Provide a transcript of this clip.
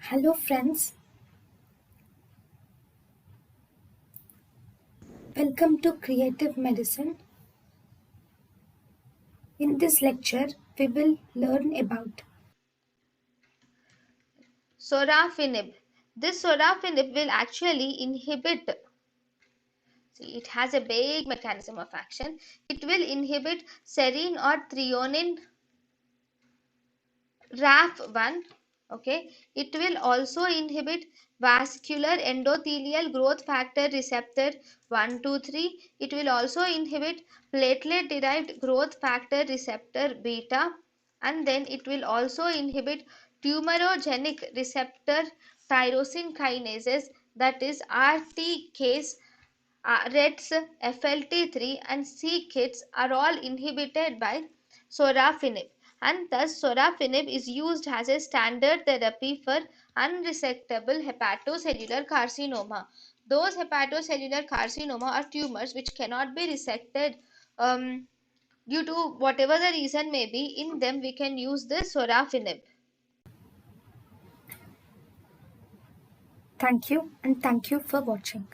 Hello friends, welcome to Creative Medicine. In this lecture, we will learn about Sorafenib. This sorafenib will actually inhibit, see, it has a big mechanism of action. It will inhibit serine or threonine RAF1. Okay, it will also inhibit vascular endothelial growth factor receptor 1, 2, 3. It will also inhibit platelet derived growth factor receptor beta, and then it will also inhibit tumorogenic receptor tyrosine kinases, that is RTKs. RETs, FLT3 and c-KITs are all inhibited by sorafenib, and thus sorafenib is used as a standard therapy for unresectable hepatocellular carcinoma. Those hepatocellular carcinoma are tumors which cannot be resected due to whatever the reason may be. In them we can use this sorafenib. thank you and thank you for watching.